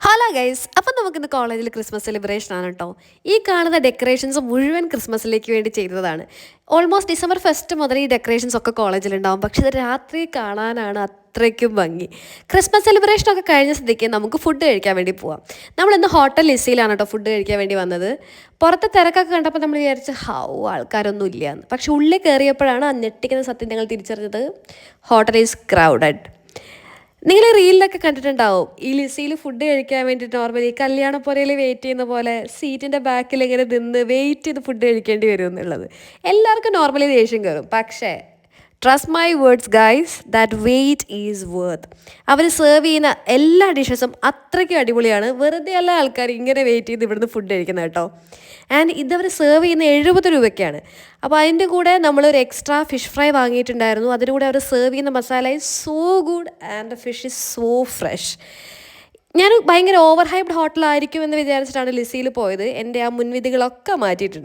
Hello guys, അപ്പം നമുക്കിന്ന് കോളേജിൽ ക്രിസ്മസ് സെലിബ്രേഷൻ ആണ് കേട്ടോ. ഈ കാണുന്ന ഡെക്കറേഷൻസ് മുഴുവൻ ക്രിസ്മസിലേക്ക് വേണ്ടി ചെയ്തതാണ്. ഓൾമോസ്റ്റ് December 1 മുതൽ ഈ ഡെക്കറേഷൻസ് ഒക്കെ കോളേജിലുണ്ടാവും. പക്ഷെ ഇത് രാത്രി കാണാനാണ് അത്രയ്ക്കും ഭംഗി. ക്രിസ്മസ് സെലിബ്രേഷനൊക്കെ കഴിഞ്ഞ സ്ഥിതിക്ക് നമുക്ക് ഫുഡ് കഴിക്കാൻ വേണ്ടി പോവാം. നമ്മളിന്ന് ഹോട്ടൽ ലിസിയിലാണ് കേട്ടോ ഫുഡ് കഴിക്കാൻ വേണ്ടി വന്നത്. പുറത്തെ തിരക്കൊക്കെ കണ്ടപ്പോൾ നമ്മൾ വിചാരിച്ച് ആൾക്കാരൊന്നും ഇല്ല എന്ന്. പക്ഷെ ഉള്ളിൽ കയറിയപ്പോഴാണ് ആ ഞെട്ടിക്കുന്ന സത്യം ഞങ്ങൾ തിരിച്ചറിഞ്ഞത്. Hotel is crowded. നിങ്ങൾ റീലിലൊക്കെ കണ്ടിട്ടുണ്ടാവും, ഈ ലിസിയിൽ ഫുഡ് കഴിക്കാൻ വേണ്ടിയിട്ട് നോർമലി കല്യാണപ്പുരയിൽ വെയിറ്റ് ചെയ്യുന്ന പോലെ സീറ്റിൻ്റെ ബാക്കിൽ ഇങ്ങനെ നിന്ന് വെയിറ്റ് ചെയ്ത് ഫുഡ് കഴിക്കേണ്ടി വരും എന്നുള്ളത്. എല്ലാവർക്കും നോർമലി ദേഷ്യം കയറും. പക്ഷേ trust my words guys, that wait is worth. അവർ സെർവ് ചെയ്യുന്ന എല്ലാ ഡിഷസും അത്രയ്ക്കും അടിപൊളിയാണ്. വെറുതെ എല്ലാ ആൾക്കാർ ഇങ്ങനെ വെയിറ്റ് ചെയ്ത് ഇവിടുന്ന് ഫുഡ് കഴിക്കുന്നത് കേട്ടോ. ആൻഡ് ഇതവർ സെർവ് ചെയ്യുന്ന 70 രൂപയ്ക്കാണ്. അപ്പോൾ അതിൻ്റെ കൂടെ നമ്മളൊരു എക്സ്ട്രാ ഫിഷ് ഫ്രൈ വാങ്ങിയിട്ടുണ്ടായിരുന്നു. അതിൻ്റെ കൂടെ അവർ സെർവ് ചെയ്യുന്ന masala is so good and the fish is so fresh. ഞാൻ ഭയങ്കര ഓവർ ഹൈപ്ഡ് ഹോട്ടലായിരിക്കും എന്ന് വിചാരിച്ചിട്ടാണ് ലിസിയിൽ പോയത്. എൻ്റെ ആ മുൻവിധികളൊക്കെ മാറ്റിയിട്ടുണ്ട്.